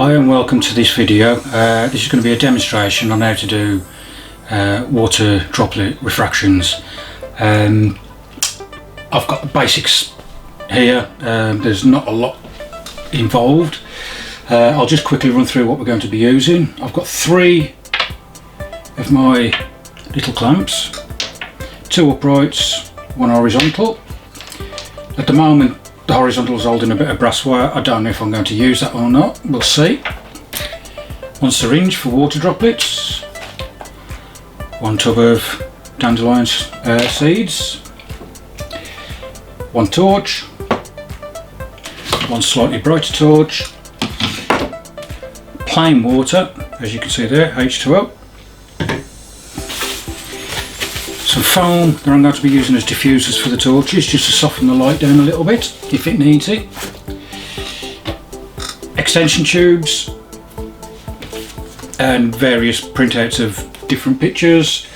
Hi and welcome to this video. This is going to be a demonstration on how to do water droplet refractions. I've got the basics here. There's not a lot involved. I'll just quickly run through what we're going to be using. I've got 3 of my little clamps, 2 uprights, 1 horizontal. At the moment the horizontal is holding a bit of brass wire. I don't know if I'm going to use that or not, we'll see. 1 syringe for water droplets, 1 tub of dandelion seeds, 1 torch, 1 slightly brighter torch, plain water, as you can see there, H2O, some foam that I'm going to be using as diffusers for the torches, just to soften the light down a little bit if it needs it, extension tubes and various printouts of different pictures.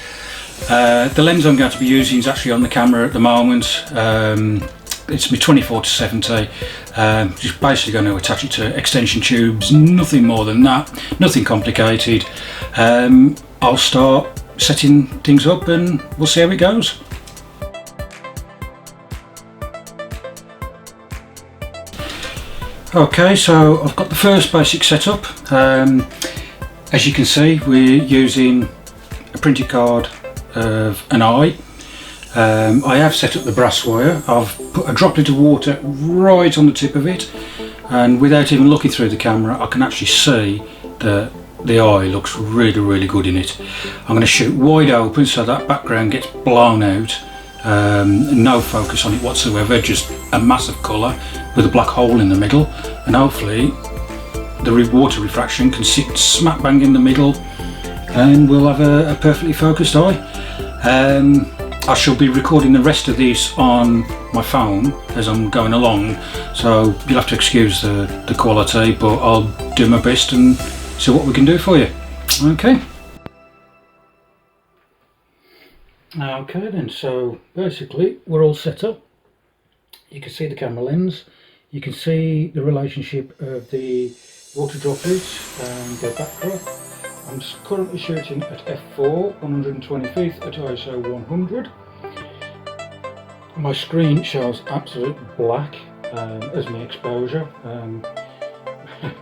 The lens I'm going to be using is actually on the camera at the moment. It's my 24-70. Just basically going to attach it to extension tubes, nothing more than that, nothing complicated. I'll start setting things up and we'll see how it goes. Okay, so I've got the first basic setup. As you can see, we're using a printed card of an eye. I have set up the brass wire. I've put a droplet of water right on the tip of it, and without even looking through the camera I can actually see that the eye looks really good in it. I'm going to shoot wide open so that background gets blown out, no focus on it whatsoever, just a mass of colour with a black hole in the middle, and hopefully the water refraction can sit smack bang in the middle and we'll have a perfectly focused eye. I shall be recording the rest of this on my phone as I'm going along, so you'll have to excuse the quality, but I'll do my best and see what we can do for you. Okay. Okay then, so basically we're all set up. You can see the camera lens, you can see the relationship of the water droplets and their backdrop. I'm currently shooting at f4, 125th at ISO 100. My screen shows absolute black as my exposure,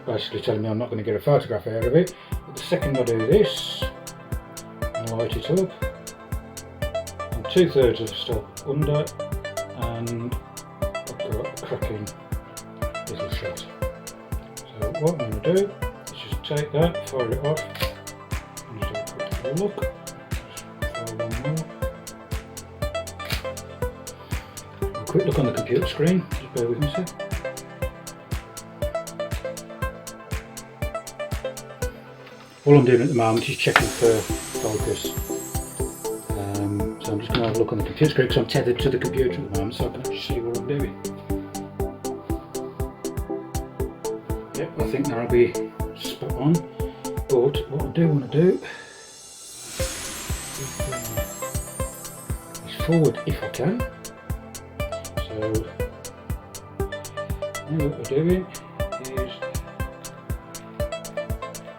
basically telling me I'm not going to get a photograph out of it. But the second I do this and light it up, I'm 2/3 of a stop under and I've got a cracking little shot. So what I'm going to do is just take that, fire it off, and just have a quick little look. Just fire one more. A quick look on the computer screen, just bear with me a sec. All I'm doing at the moment is checking for focus. So I'm just going to have a look on the computer screen because I'm tethered to the computer at the moment, so I can actually see what I'm doing. Yep, I think that'll be spot on. But what I do want to do is forward if I can. So now what we're doing is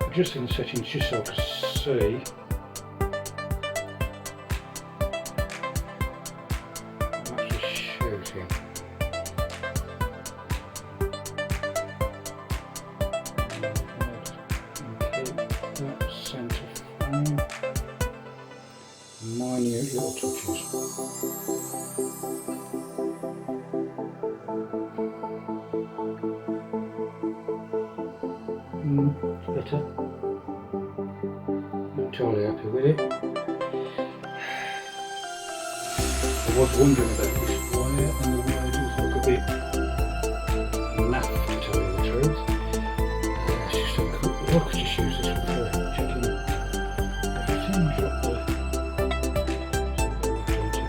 adjusting the settings just so I can see. I'm actually shooting. Keep that centre frame. Minute little touches. Better. Not entirely happy with it. I was wondering about this wire, and the wire does look a bit naff, to tell you the truth. Let's just have a quick look, just use this one for checking everything. Drop the 24.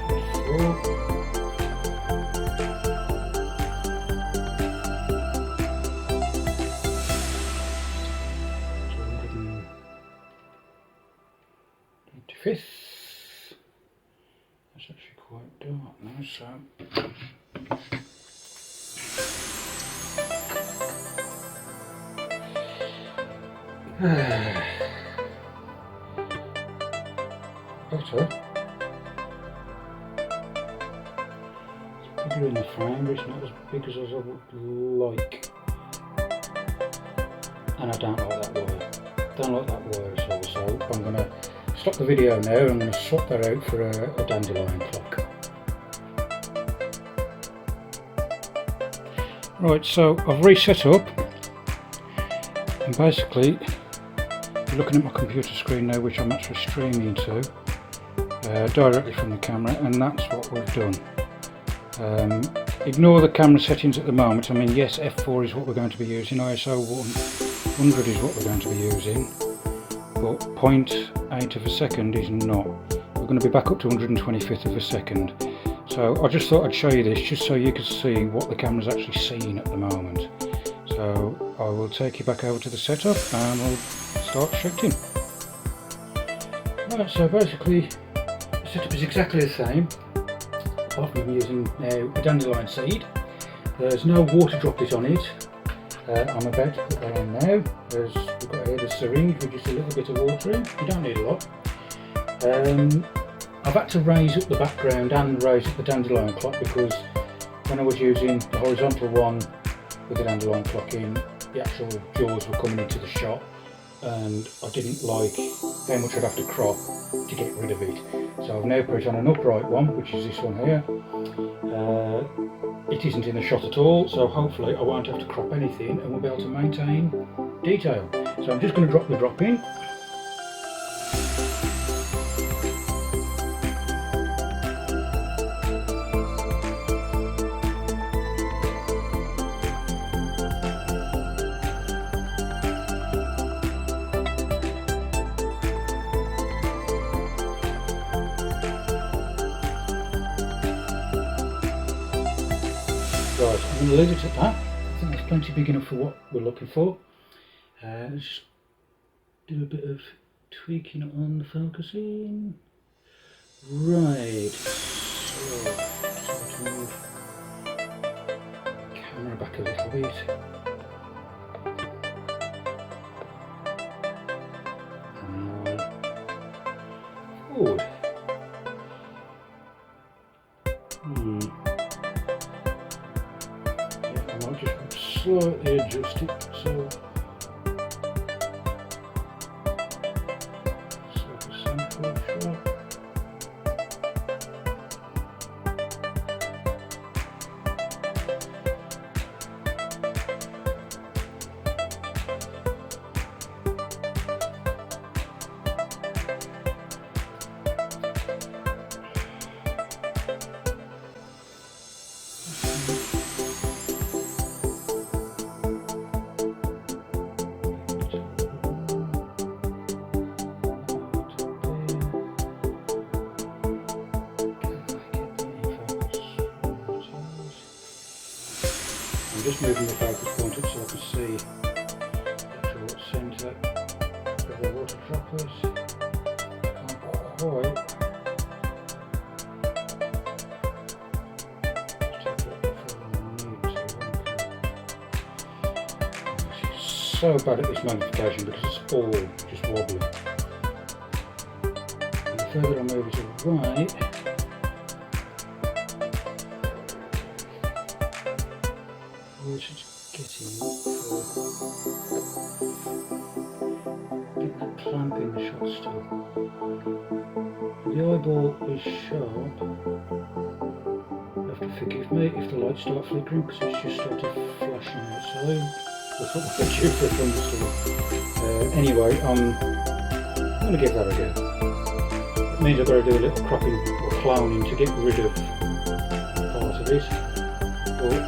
That's actually quite dark now, so Better. It's bigger in the frame, but it's not as big as I would like. And I don't like that wire. Don't like that wire at all, so I'm going to stop the video now and I'm going to swap that out for a Dandelion clock. Right, so I've reset up, and basically you're looking at my computer screen now, which I'm actually streaming to directly from the camera, and that's what we've done. Ignore the camera settings at the moment. I mean, yes, f4 is what we're going to be using, ISO 100 is what we're going to be using, but 0.8 of a second is not. We're going to be back up to 125th of a second. So I just thought I'd show you this just so you can see what the camera's actually seeing at the moment. So I will take you back over to the setup and we'll start shooting. Right, so basically the setup is exactly the same, apart from using now a dandelion seed. There's no water droplet on it. I'm about to put that on now. We've got here the syringe with just a little bit of water in. You don't need a lot. I've had to raise up the background and raise up the dandelion clock because when I was using the horizontal one with the dandelion clock in, the actual jaws were coming into the shot and I didn't like how much I'd have to crop to get rid of it. So I've now put it on an upright one, which is this one here. It isn't in the shot at all, so hopefully I won't have to crop anything and we'll be able to maintain detail. So I'm just going to drop the drop in. Right, I'm going to leave it at that. I think that's plenty big enough for what we're looking for. Let's just do a bit of tweaking on the focusing. Right, so try to move the camera back a little bit. And forward. I'll just slightly adjust it so the central shot. I'm just moving the focus point up so I can see the actual centre of the water droplets. Can't quite. It's so bad at this magnification because it's all just wobbly. And the further I move it to the right, it's getting that clamp in the shot still. The eyeball is sharp. You have to forgive me if the lights start flickering because it's just started flashing outside. That's what we're due for a thunderstorm. Anyway, I'm going to give that a go. It means I've got to do a little cropping or clowning to get rid of part of it. But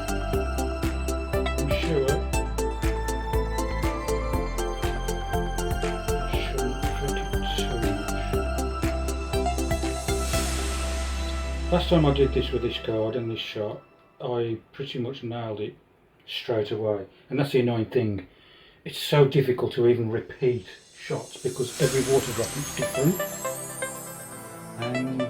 last time I did this with this card and this shot, I pretty much nailed it straight away. And that's the annoying thing. It's so difficult to even repeat shots because every water droplet is different. And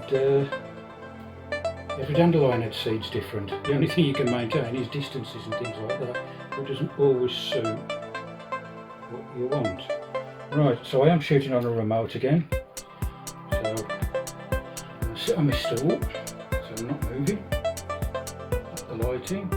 every dandelion head seed's different. The only thing you can maintain is distances and things like that. It doesn't always suit what you want. Right, so I am shooting on a remote again. So I'm going to sit on my stool, so I'm not moving. Up the lighting.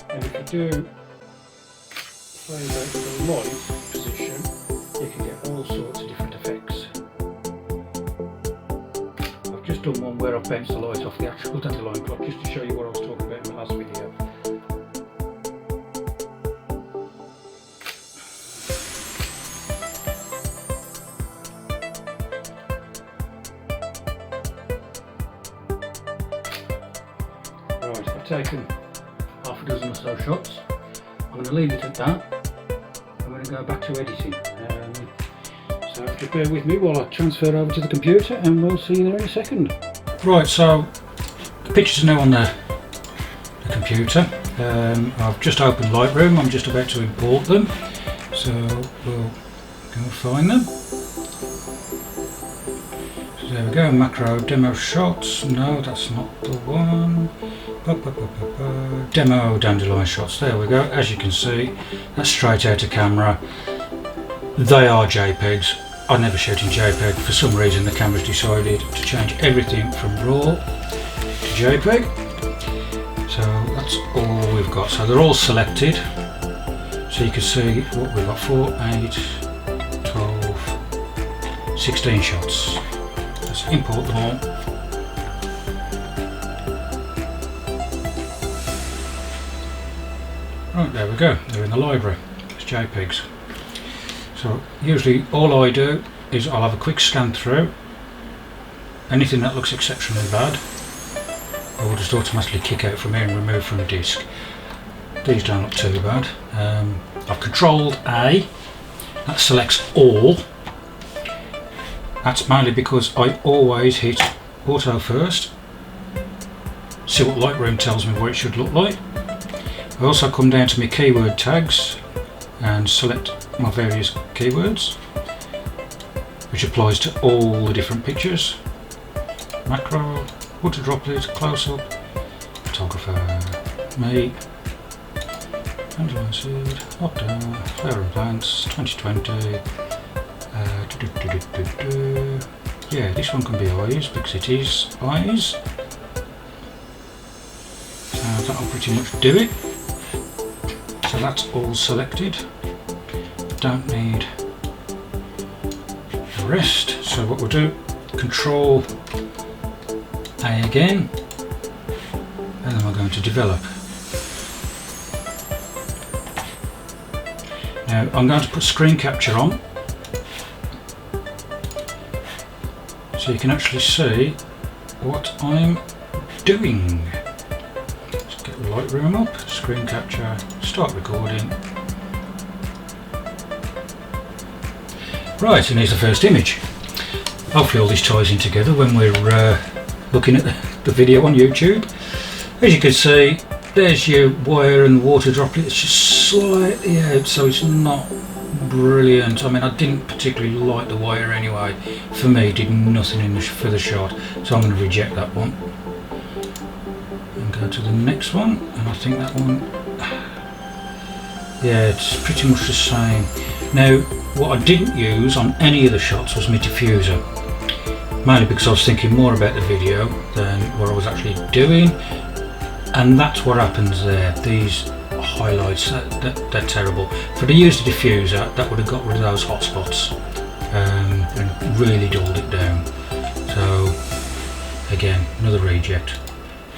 And if you do play the light position, you can get all sorts of different effects. I've just done one where I've bounced the light off the actual Dandelion clock just to show you what I was talking about in the last video. Right, I've taken half a dozen or so shots. I'm going to leave it at that. I'm going to go back to editing. So just bear with me while I transfer over to the computer and we'll see you there in a second. Right, so the pictures are now on the computer. I've just opened Lightroom. I'm just about to import them. So we'll go find them. So there we go, macro demo shots. No, that's not the one. Demo Dandelion shots, there we go. As you can see, that's straight out of camera. They are JPEGs. I never shoot in JPEG. For some reason the camera's decided to change everything from RAW to JPEG. So that's all we've got. So they're all selected. So you can see what we've got: 4, 8, 12, 16 shots. Let's import them all. Right, there we go, they're in the library, it's JPEGs. So usually all I do is I'll have a quick scan through. Anything that looks exceptionally bad, I will just automatically kick out from here and remove from the disk. These don't look too bad. I've controlled A, that selects all. That's mainly because I always hit auto first, see what Lightroom tells me what it should look like. I also come down to my keyword tags and select my various keywords, which applies to all the different pictures: macro, water droplet, close-up, photographer, me, Dandelion seed, lockdown, flower and plants, 2020. Yeah, this one can be eyes because it is eyes. So that'll pretty much do it. So that's all selected. Don't need the rest. So what we'll do, Control A again, and then we're going to develop. Now I'm going to put screen capture on, so you can actually see what I'm doing. Let's get Lightroom up, screen capture, start recording. Right, and here's the first image. Hopefully all this ties in together when we're looking at the video on YouTube. As you can see, there's your wire and the water droplet. It's just slightly out, so it's not brilliant. I mean, I didn't particularly like the wire anyway. For me, it did nothing for the shot, so I'm going to reject that one and go to the next one. And I think that one, yeah, it's pretty much the same. Now, what I didn't use on any of the shots was my diffuser, mainly because I was thinking more about the video than what I was actually doing, and that's what happens there. These highlights, they're terrible. If I'd used a diffuser, that would have got rid of those hot spots and really dulled it down. So again, another reject.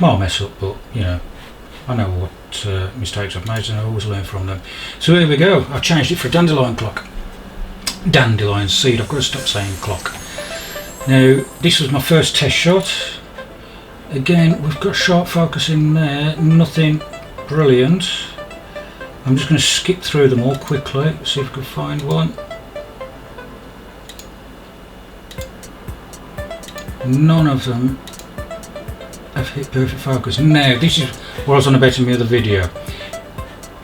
Might mess up, but you know, I know what mistakes I've made and I always learn from them. So here we go, I've changed it for a dandelion clock. Dandelion seed, I've got to stop saying clock. Now this was my first test shot. Again, we've got sharp focus in there, nothing brilliant. I'm just going to skip through them all quickly, see if I can find one. None of them have perfect focus. Now this is what I was on about in the other video.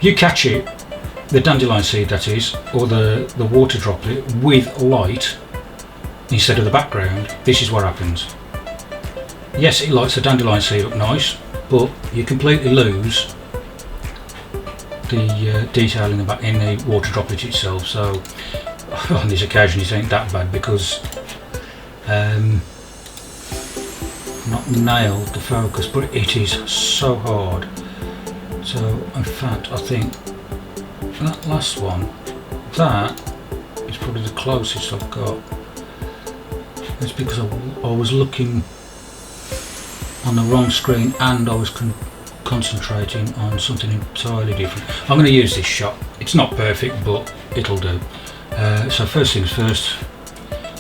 You catch it, the dandelion seed that is, or the water droplet with light instead of the background, this is what happens. Yes, it lights the dandelion seed up nice, but you completely lose the detail in the water droplet itself. So on this occasion it ain't that bad because not nailed the focus, but it is so hard. So in fact I think that last one, that is probably the closest I've got. It's because I was looking on the wrong screen and I was concentrating on something entirely different. I'm going to use this shot. It's not perfect, but it'll do. So first things first,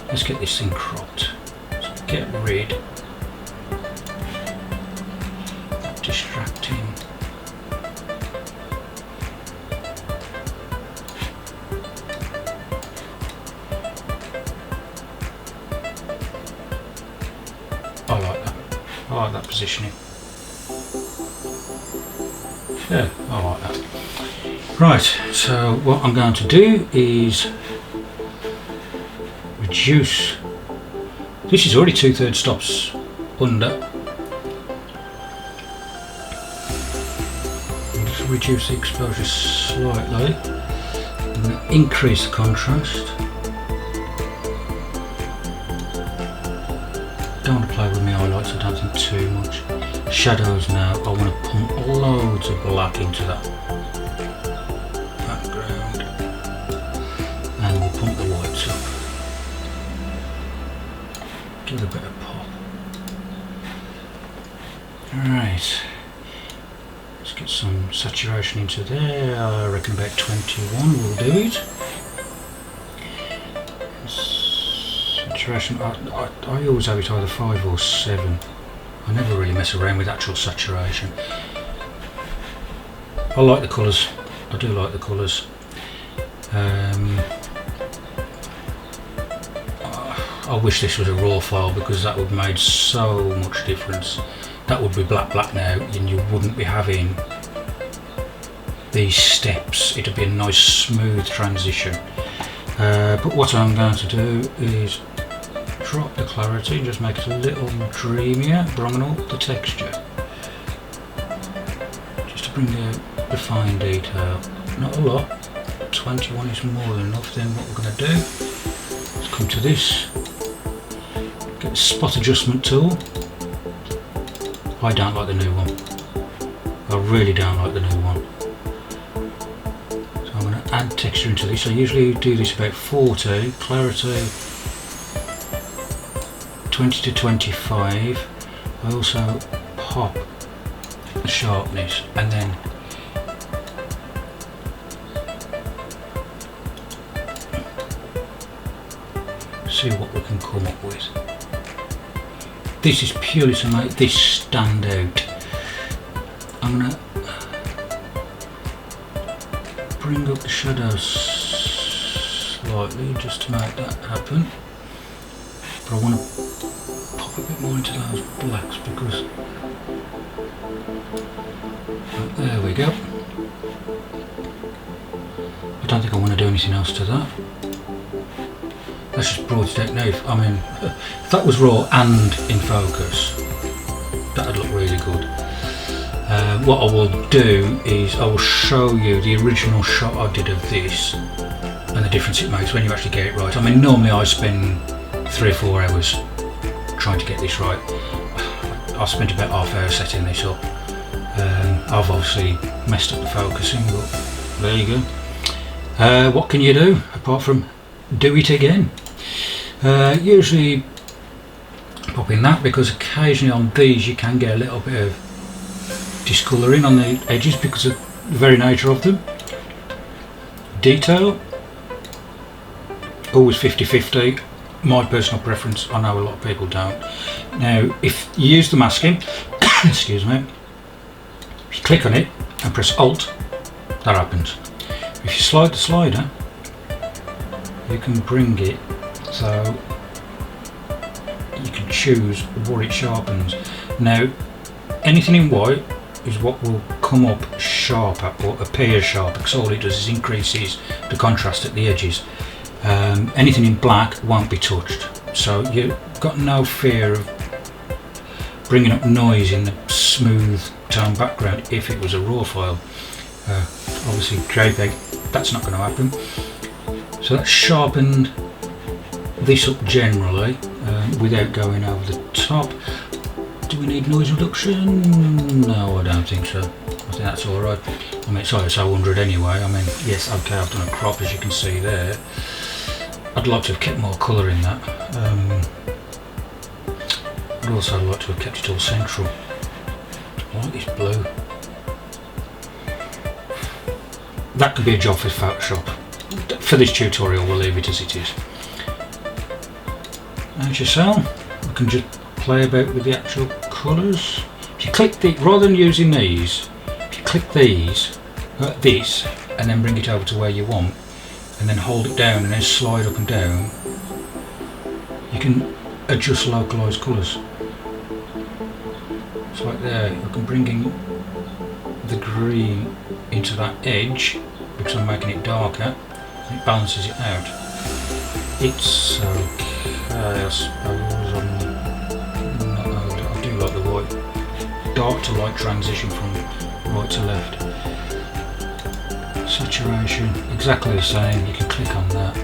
let's get this thing cropped. So get rid of that distracting. I like that positioning. Yeah, I like that. Right, so what I'm going to do is reduce. This is already 2/3 stops under. And just reduce the exposure slightly and increase the contrast. Don't want to play with my highlights, I don't think too much. Shadows now, I want to pump loads of black into that background. And we'll pump the whites up. Give it a bit of pop. Alright. Let's get some saturation into there. I reckon about 21 will do it. Saturation, I always have it either 5 or 7. I never really mess around with actual saturation. I like the colours. I do like the colours. I wish this was a raw file because that would have made so much difference. That would be black now and you wouldn't be having these steps. It would be a nice smooth transition. But what I'm going to do is drop the clarity and just make it a little dreamier, bring up the texture. Just to bring out the fine detail. Not a lot, 21 is more than enough. Then what we're going to do is come to this, get the spot adjustment tool. I don't like the new one. I really don't like the new one. So I'm going to add texture into this. I usually do this about 40, clarity 20 to 25. I also pop the sharpness and then see what we can come up with. This is purely to make this stand out. I'm going to bring up the shadows slightly just to make that happen. But I want to pop a bit more into those blacks because there we go. I don't think I want to do anything else to that. Let's just broad it out now. I mean, if that was raw and in focus, that'd look really good. What I will do is I will show you the original shot I did of this and the difference it makes when you actually get it right. I mean, normally I spend 3 or 4 hours trying to get this right. I spent about half hour setting this up. I've obviously messed up the focusing, but there you go. What can you do apart from do it again? Usually pop in that because occasionally on these you can get a little bit of discolouring on the edges because of the very nature of them. Detail, always 50-50. My personal preference. I know a lot of people don't. Now if you use the masking, excuse me, if you click on it and press Alt, that happens. If you slide the slider, you can bring it so you can choose what it sharpens. Now anything in white is what will come up sharper or appear sharper, because all it does is increases the contrast at the edges. Anything in black won't be touched, so you've got no fear of bringing up noise in the smooth tone background if it was a raw file. Obviously JPEG, that's not going to happen. So that's sharpened this up generally without going over the top. Do we need noise reduction? No, I don't think so. I think that's alright. I mean, it's ISO 100 anyway. I mean, yes, okay, I've done a crop, as you can see there. I'd like to have kept more colour in that. I'd also like to have kept it all central. I like this blue. That could be a job for Photoshop. For this tutorial, we'll leave it as it is. As you saw, I can just play about with the actual colours. If you click the, rather than using these, if you click these, this, and then bring it over to where you want, and then hold it down and then slide up and down, you can adjust localised colours. It's like there, I can bring in the green into that edge because I'm making it darker, and it balances it out. It's okay, I suppose. I do like the white, dark to light transition from right to left. Saturation, exactly the same, you can click on that.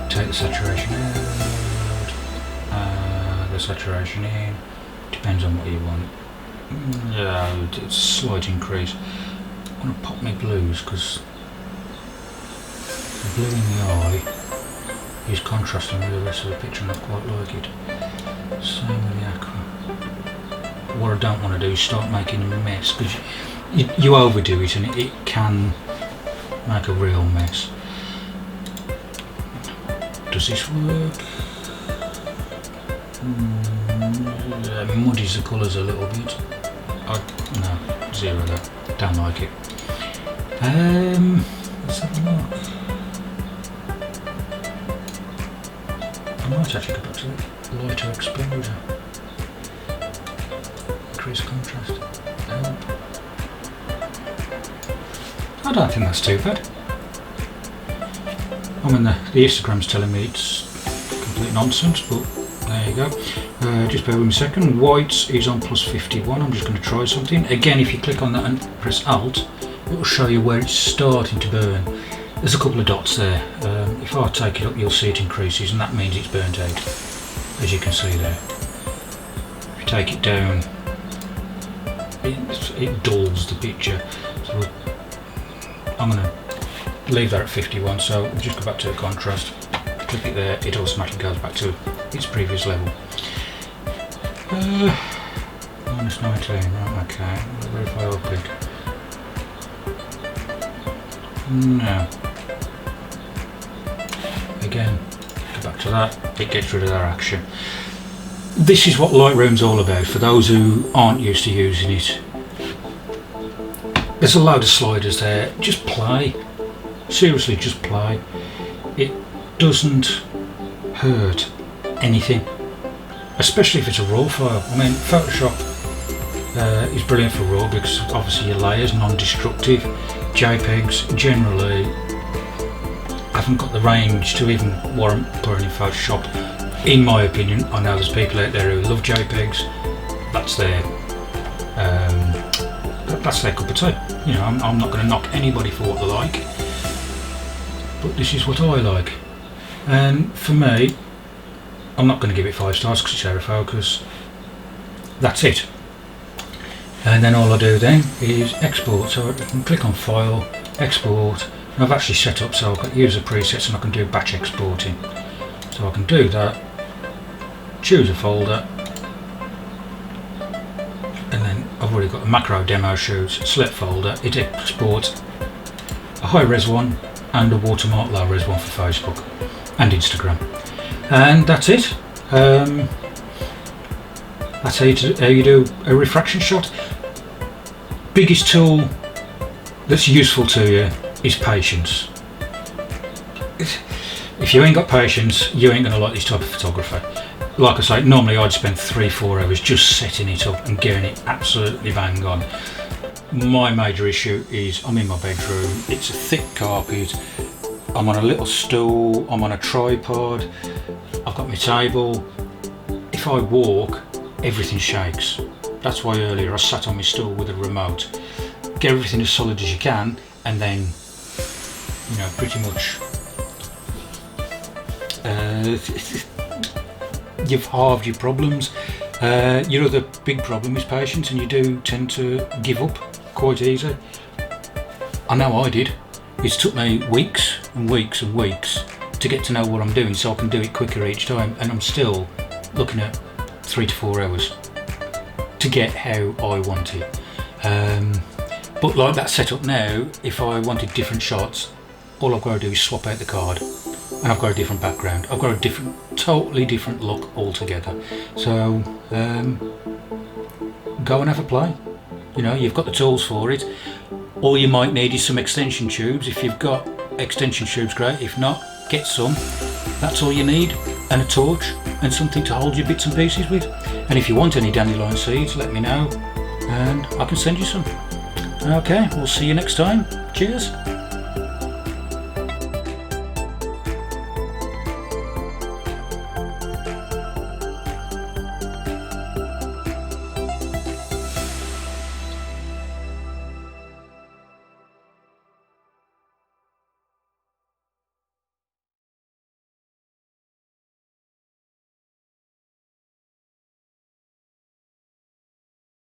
Take the saturation out, the saturation in, depends on what you want. Yeah, it's a slight increase. I want to pop my blues because the blue in the eye is contrasting with the rest of the picture and I quite like it. Same with the aqua. What I don't want to do is start making a mess, because you overdo it and it can make a real mess. Does this work? It muddies the colours a little bit. No, zero that. Don't like it. Let's have a look. I might actually go back to the lighter exposure. Increase contrast. Help. I don't think that's too bad. I mean, the Instagram's telling me it's complete nonsense, but there you go. Just bear with me a second. White is on plus 51. I'm just going to try something. Again, if you click on that and press Alt, it will show you where it's starting to burn. There's a couple of dots there. If I take it up, you'll see it increases, and that means it's burnt out, as you can see there. If you take it down, it dulls the picture. So I'm going to leave that at 51, so we'll just go back to the contrast. Click it there, it automatically goes back to its previous level. Minus 19, right, okay. Verify or click. No. Again, go back to that, it gets rid of that action. This is what Lightroom's all about, for those who aren't used to using it. There's a load of sliders there, just play. Seriously, just play. It doesn't hurt anything, especially if it's a raw file. I mean, Photoshop is brilliant for raw because obviously your layers non-destructive. JPEGs generally haven't got the range to even warrant putting in Photoshop, in my opinion. I know there's people out there who love JPEGs. That's their cup of tea. You know, I'm not going to knock anybody for what they like, but this is what I like. And for me, I'm not going to give it 5 stars because it's out of focus. That's it. And then all I do then is export. So I can click on File, Export, and I've actually set up so I've got user presets and I can do batch exporting. So I can do that, choose a folder, and then I've already got a macro demo shoots, select folder, it exports a high res one and a watermark low res one for Facebook and Instagram. And that's it. That's how you do a refraction shot. Biggest tool that's useful to you is patience. if you ain't got patience, you ain't going to like this type of photography. Like I say, normally I'd spend 3-4 hours just setting it up and getting it absolutely bang on. My major issue is I'm in my bedroom, it's a thick carpet, I'm on a little stool, I'm on a tripod, I've got my table. If I walk, everything shakes. That's why earlier I sat on my stool with a remote. Get everything as solid as you can, and then, you know, pretty much you've halved your problems. Your other big problem is patience, and you do tend to give up quite easy. I know I did. It's took me weeks and weeks and weeks to get to know what I'm doing so I can do it quicker each time, and I'm still looking at 3 to 4 hours to get how I want it. But like that setup now, if I wanted different shots, all I've got to do is swap out the card and I've got a different background. I've got a totally different look altogether. So go and have a play. You know, you've got the tools for it. All you might need is some extension tubes. If you've got extension tubes, great. If not, get some. That's all you need, and a torch and something to hold your bits and pieces with. And if you want any dandelion seeds, let me know and I can send you some. Okay, we'll see you next time. Cheers.